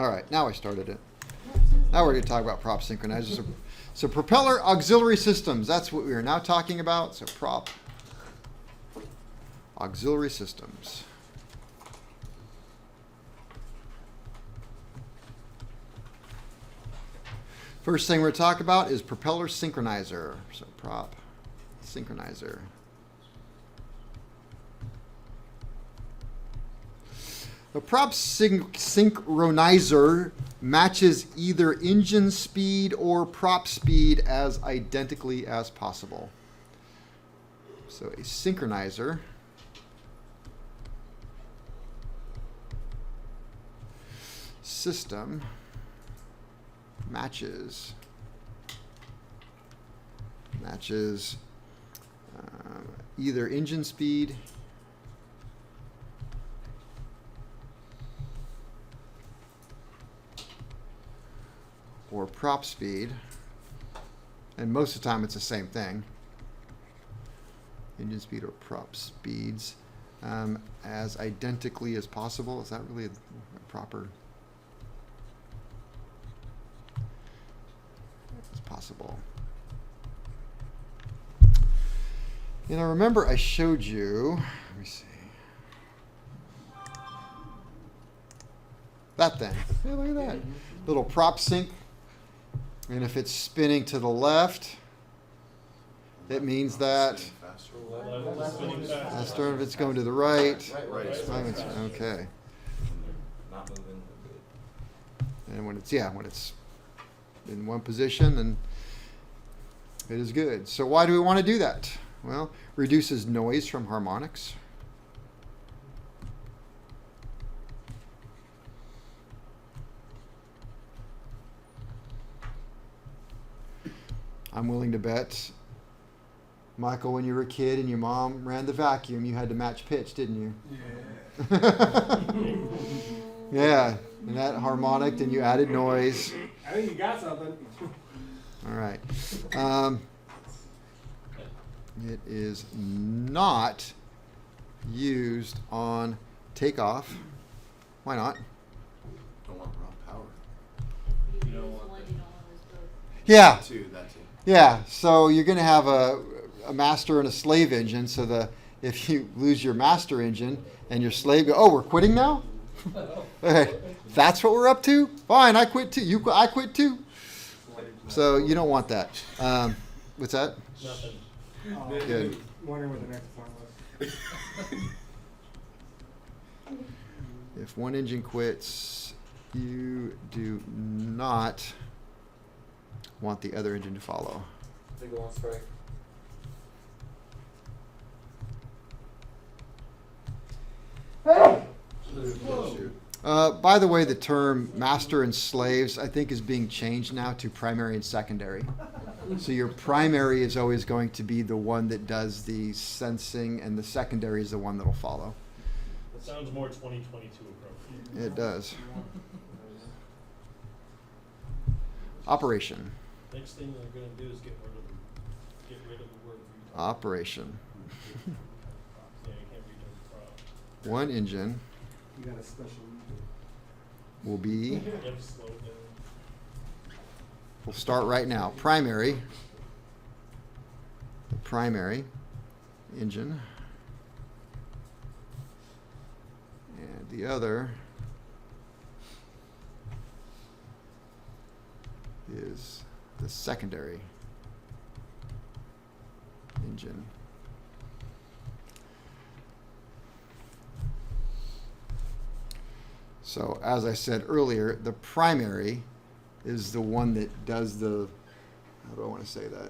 All right, now I started it. Now we're going to talk about prop synchronizers. So propeller auxiliary systems, that's what we are now talking about. So prop auxiliary systems. First thing we're going to talk about is propeller synchronizer. So prop synchronizer. The prop synchronizer matches either engine speed or prop speed as identically as possible. So a synchronizer system matches either engine speed or prop speed, and most of the time it's the same thing, engine speed or prop speeds, as identically as possible. Is that really a proper? As possible. You know, remember I showed you, let me see, that thing. Hey, look at that. Little prop sync. And if it's spinning to the left, it means that faster. If it's going to the right, okay. And when it's in one position, then it is good. So why do we want to do that? Well, reduces noise from harmonics. I'm willing to bet, Michael, when you were a kid and your mom ran the vacuum, you had to match pitch, didn't you? Yeah. Yeah, and that harmonic, and you added noise. I think you got something. All right. It is not used on takeoff. Why not? Don't want raw power. You don't want that. Yeah. That too. Yeah. So you're going to have a master and a slave engine. So if you lose your master engine and your slave go, oh, we're quitting now? Okay. That's what we're up to? Fine, I quit too. I quit too. So you don't want that. What's that? Nothing. Good. Wondering what the next point was. If one engine quits, you do not want the other engine to follow. They go on strike. By the way, the term master and slaves, I think, is being changed now to primary and secondary. So your primary is always going to be the one that does the sensing, and the secondary is the one that will follow. That sounds more 2022 appropriate. It does. Operation. Next thing they're going to do is get rid of the word retard. Operation. Yeah, you can't read the prop. One engine You got a special. will be, You have to slow it down. we'll start right now. Primary. The primary engine. And the other is the secondary engine. So as I said earlier, the primary is the one that does the, how do I want to say that?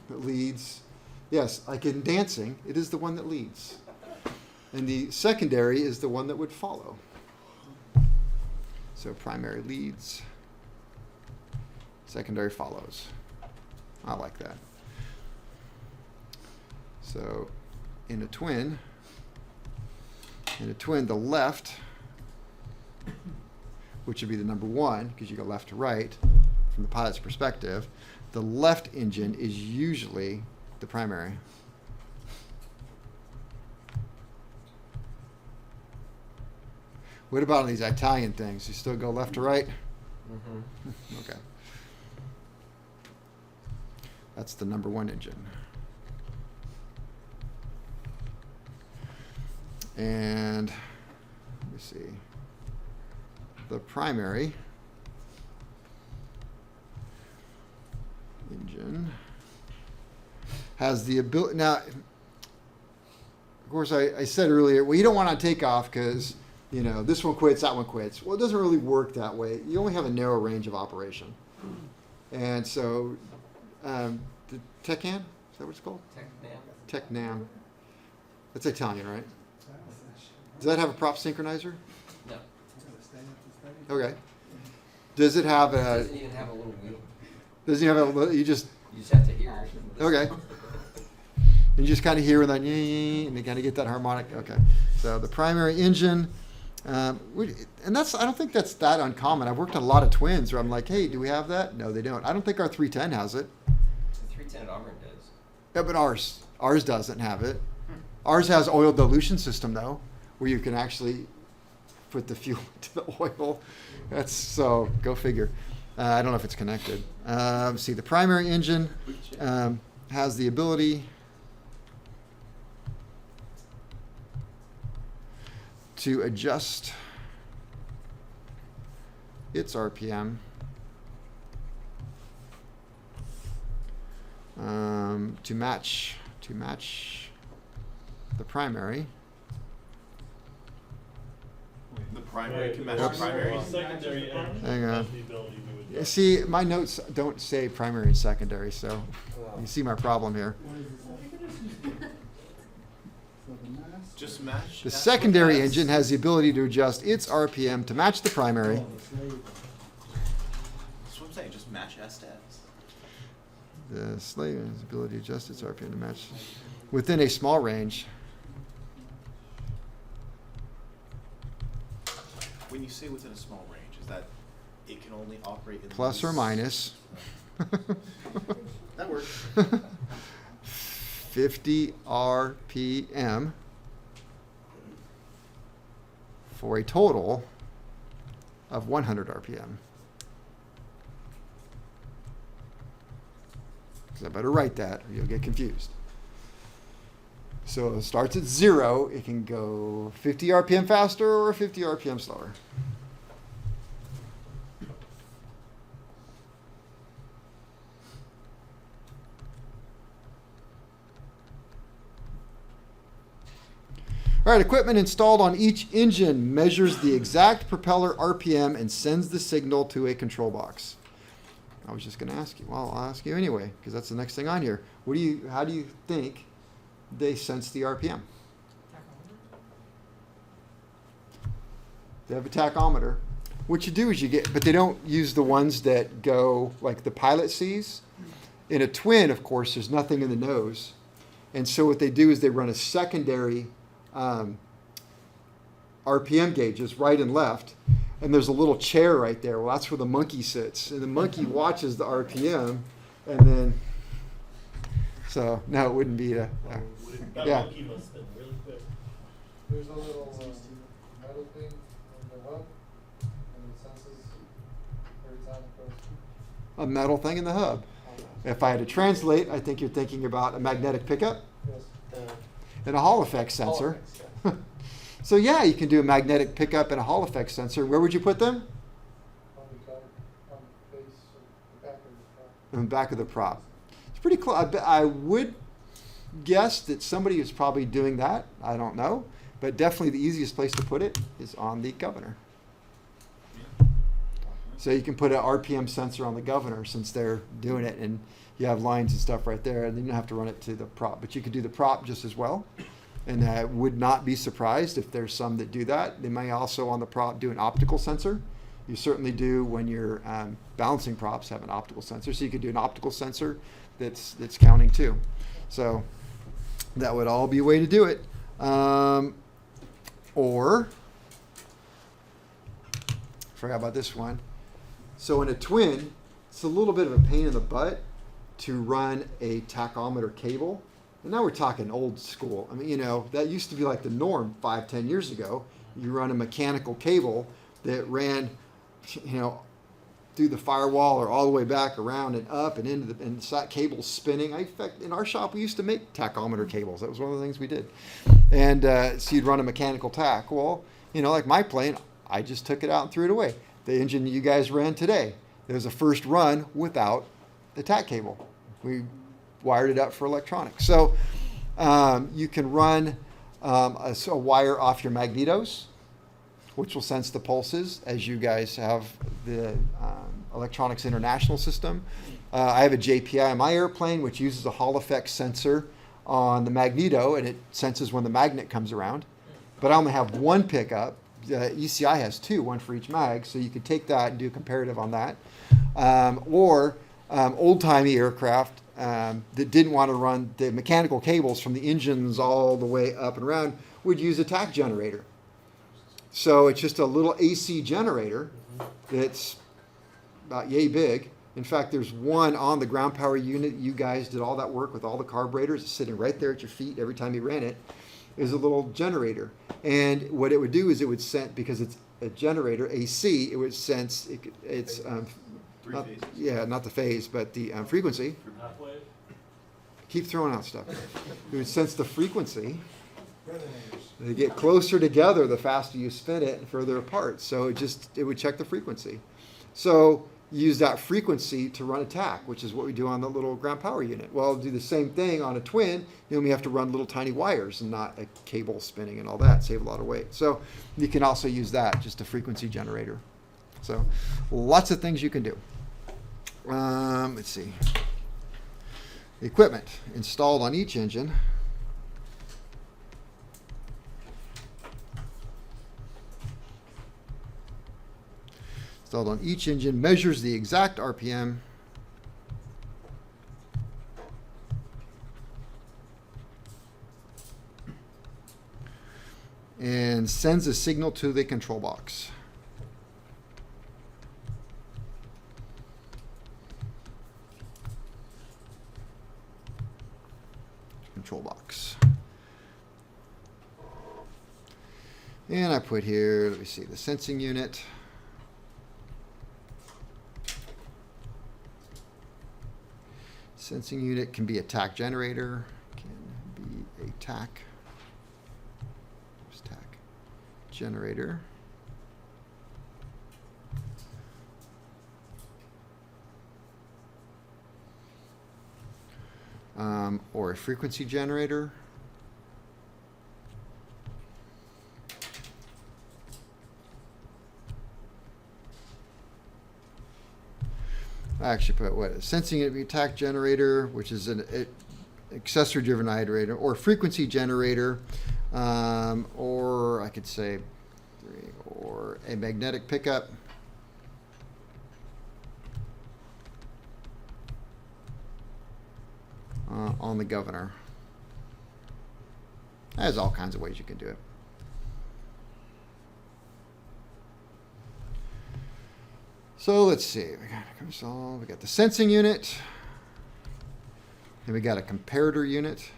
That leads. Yes, like in dancing, it is the one that leads. And the secondary is the one that would follow. So primary leads, secondary follows. I like that. So in a twin, the left, which would be the number one, because you go left to right from the pilot's perspective, the left engine is usually the primary. What about on these Italian things? You still go left to right? Mm-hmm. Okay. That's the number one engine. And let me see. The primary engine has the ability. Now, of course, I said earlier, well, you don't want on takeoff because, you know, this one quits, that one quits. Well, it doesn't really work that way. You only have a narrow range of operation. And so, the Teccan, is that what it's called? Tecnam. That's Italian, right? Does that have a prop synchronizer? No. Okay. Does it have It a? doesn't even have a little wheel. Does it have a? You just You just have to hear it. okay. And you just kind of hear that, and you kind of get that harmonic. Okay. So the primary engine, and that's I don't think that's that uncommon. I've worked on a lot of twins where I'm like, hey, do we have that? No, they don't. I don't think our 310 has it. The 310 at Auburn does. Yeah, but ours doesn't have it. Ours has oil dilution system though, where you can actually put the fuel into the oil. That's so go figure. I don't know if it's connected. See, the primary engine has the ability to adjust its RPM to match the primary. The primary can match the Oops. primary. Secondary engine Hang on. has the ability to adjust. See, my notes don't say primary and secondary, so you see my problem here. Just match. The that's secondary what that's- engine has the ability to adjust its RPM to match the primary. That's what I'm saying. Just match S to S. The slave has the ability to adjust its RPM to match within a small range. When you say within a small range, is that it can only operate in Plus or these- minus That works. 50 RPM for a total of 100 RPM. So I better write that or you'll get confused. So it starts at 0. It can go 50 RPM faster or 50 RPM slower. All right, equipment installed on each engine measures the exact propeller RPM and sends the signal to a control box. I was just going to ask you. Well, I'll ask you anyway because that's the next thing on here. How do you think they sense the RPM? They have a tachometer. What you do is but they don't use the ones that go like the pilot sees. In a twin, of course, there's nothing in the nose. And so what they do is they run a secondary RPM gauges right and left, and there's a little chair right there. Well, that's where the monkey sits, and the monkey watches the RPM, and then no, it wouldn't be That yeah. monkey must spin really quick. There's a little metal thing on the hub, and it senses every time it goes. a metal thing in the hub. If I had to translate, I think you're thinking about a magnetic pickup Yes. and a Hall effect sensor. So yeah, you can do a magnetic pickup and a Hall effect sensor. Where would you put them? On the cover, on the base, the back of the truck. In the back of the prop. It's pretty close. I would guess that somebody is probably doing that. I don't know. But definitely the easiest place to put it is on the governor. So you can put an RPM sensor on the governor since they're doing it, and you have lines and stuff right there, and then you don't have to run it to the prop. But you could do the prop just as well. And I would not be surprised if there's some that do that. They may also on the prop do an optical sensor. You certainly do when you're balancing props have an optical sensor. So you could do an optical sensor that's counting too. So that would all be a way to do it. Or, forgot about this one. So in a twin, it's a little bit of a pain in the butt to run a tachometer cable. And now we're talking old school. I mean, that used to be like the norm 5-10 years ago. you run a mechanical cable that ran, through the firewall or all the way back around and up and into and the cable's spinning. In fact, in our shop, we used to make tachometer cables. That was one of the things we did. And so you'd run a mechanical tach. Well, like my plane, I just took it out and threw it away. The engine you guys ran today, there was a first run without the tach cable. We wired it up for electronics. So you can run a wire off your magnetos, which will sense the pulses, as you guys have the Electronics International system. I have a JPI on my airplane, which uses a Hall effect sensor on the magneto, and it senses when the magnet comes around. But I only have one pickup. ECI has two, one for each mag, so you could take that and do a comparative on that. Or old-timey aircraft that didn't want to run the mechanical cables from the engines all the way up and around would use a tach generator. So it's just a little AC generator that's about yay big. In fact, there's one on the ground power unit. You guys did all that work with all the carburetors. It's sitting right there at your feet every time you ran it. Is a little generator. And what it would do is it would sense, because it's a generator, AC, it would sense, it's, Three phases. not the phase, but the frequency. Halfway. Keep throwing out stuff. It would sense the frequency. They get closer together the faster you spin it and further apart. So it would check the frequency. So use that frequency to run a tach, which is what we do on the little ground power unit. Well, do the same thing on a twin. You only have to run little tiny wires and not a cable spinning and all that. Save a lot of weight. So you can also use that, just a frequency generator. So lots of things you can do. Let's see. Equipment installed on each engine. Installed on each engine, measures the exact RPM. And sends a signal to the control box. Control box. And I put here, let me see, the sensing unit. Sensing unit can be a tach generator, can be a tach generator. Or a frequency generator. I actually put what? Sensing it be a tach generator, which is an accessory driven iterator, or frequency generator, or I could say or a magnetic pickup. On the governor. There's all kinds of ways you can do it. So let's see. We got the sensing unit. Then we got a comparator unit.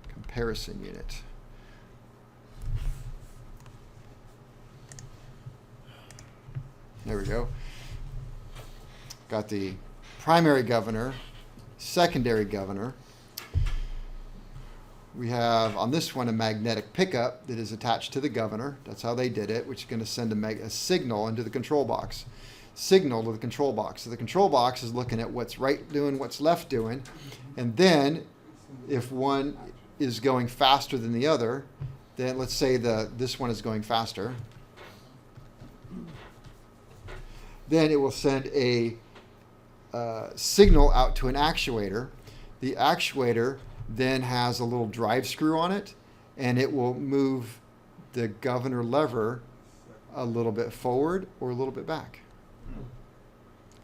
Comparison unit. There we go. Got the primary governor, secondary governor. We have on this one a magnetic pickup that is attached to the governor. That's how they did it, which is going to send a signal into the control box. Signal to the control box. So the control box is looking at what's right doing, what's left doing. And then if one is going faster than the other, then let's say this one is going faster. Then it will send a signal out to an actuator. The actuator then has a little drive screw on it, and it will move the governor lever a little bit forward or a little bit back.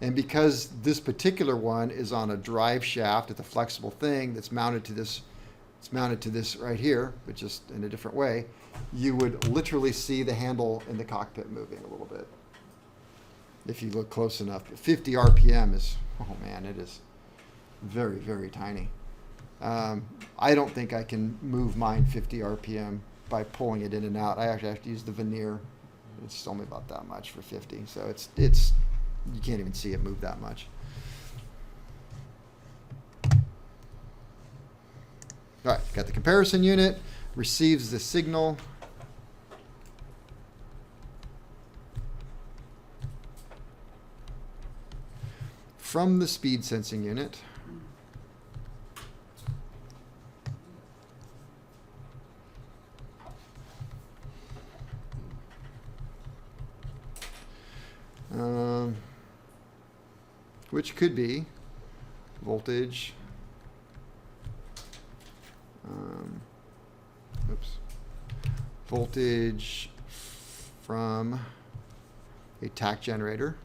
And because this particular one is on a drive shaft, it's a flexible thing that's mounted to this, it's mounted to this right here, but just in a different way, you would literally see the handle in the cockpit moving a little bit. If you look close enough. 50 RPM is, oh man, it is very, very tiny. I don't think I can move mine 50 RPM by pulling it in and out. I actually have to use the veneer. It's only about that much for 50, so it's you can't even see it move that much. All right, got the comparison unit, receives the signal. From the speed sensing unit. Which could be voltage. Voltage from a tach generator.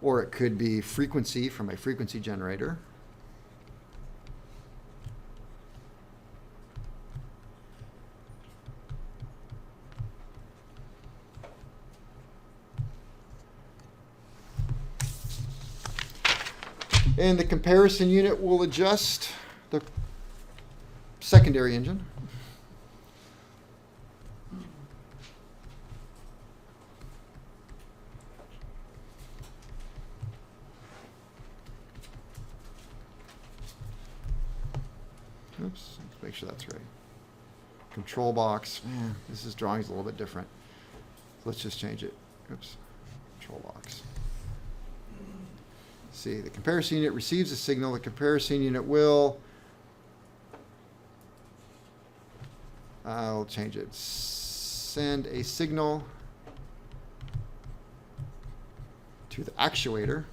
Or it could be frequency from a frequency generator. And the comparison unit will adjust the secondary engine. Oops, let's make sure that's right. Control box. Man, this is drawing's a little bit different. Let's just change it. Oops. Control box. See, the comparison unit receives a signal. The comparison unit will, I'll change it, send a signal to the actuator,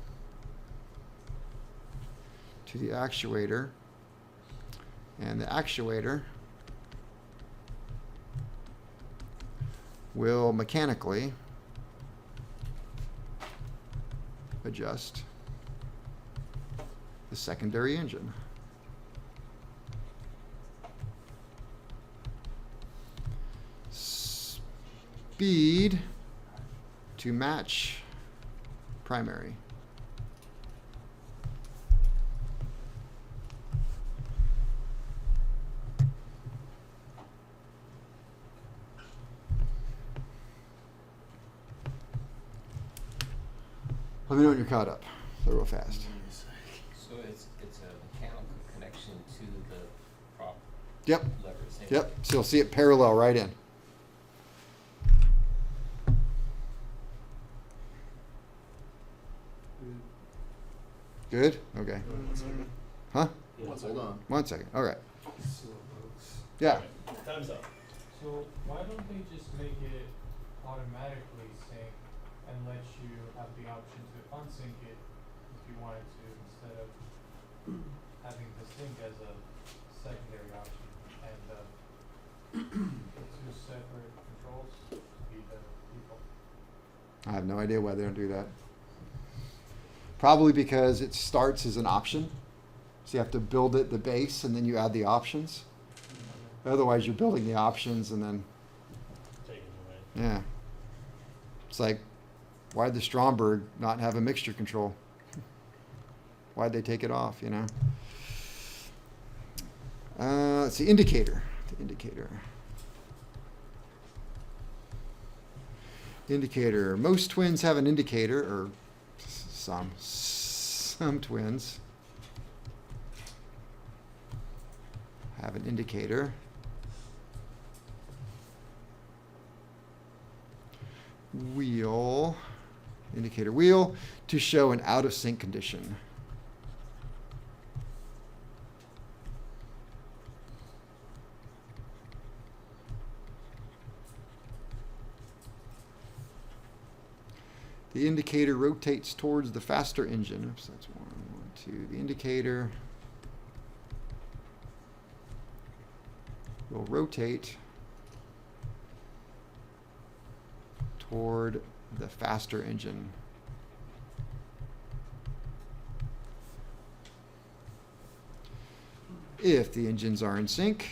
and the actuator will mechanically adjust the secondary engine. Speed to match primary. Let me know when you're caught up. So real fast. So it's a mechanical connection to the prop Yep. lever. Same Yep. So you'll see it parallel right in. Good? Okay. Huh? Hold on. 1 second. All right. Yeah. Time's up. So why don't they just make it automatically sync and let you have the option to unsync it if you wanted to, instead of having the sync as a secondary option and the two separate controls be the default? I have no idea why they don't do that. Probably because it starts as an option. So you have to build it, the base, and then you add the options. Otherwise, you're building the options and then, Take it away. yeah. It's like, why'd the Stromberg not have a mixture control? Why'd they take it off, you know? It's the indicator. The indicator. Indicator. Most twins have an indicator, or some twins have an indicator. Wheel, indicator wheel, to show an out of sync condition. The indicator rotates towards the faster engine. Oops, that's 1, 1, 2. The indicator will rotate toward the faster engine. If the engines are in sync,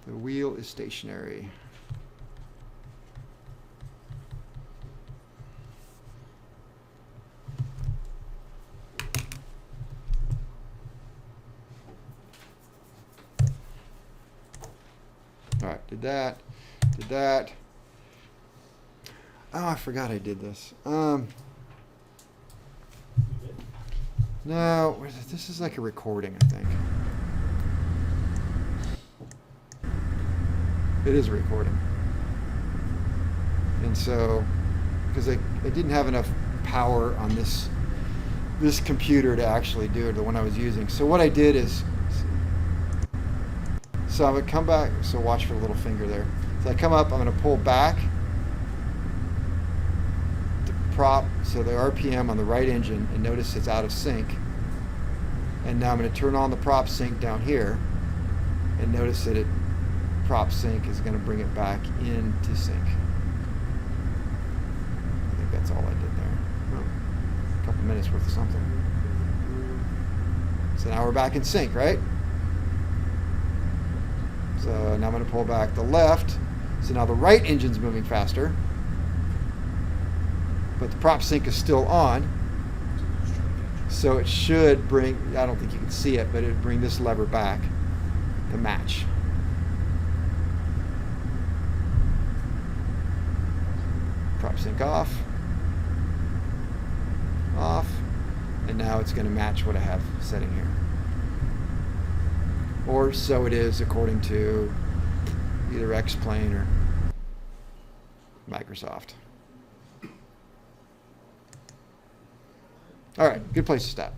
the wheel is stationary. All right, did that. Oh, I forgot I did this. You did? No, this is like a recording, I think. It is a recording. And so, because I didn't have enough power on this computer to actually do it, the one I was using. So what I did is, so I'm going to come back, so watch for the little finger there. So I come up, I'm going to pull back the prop, so the RPM on the right engine, and notice it's out of sync. And now I'm going to turn on the prop sync down here, and notice that prop sync is going to bring it back into sync. I think that's all I did there. Well, a couple minutes worth of something. So now we're back in sync, right? So now I'm going to pull back the left. So now the right engine's moving faster, but the prop sync is still on. So it should bring, I don't think you can see it, but it would bring this lever back to match. Prop sync off, and now it's going to match what I have setting here. Or so it is according to either X-Plane or Microsoft. All right, good place to stop.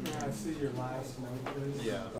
Yeah, I see your last note, Chris. Yeah.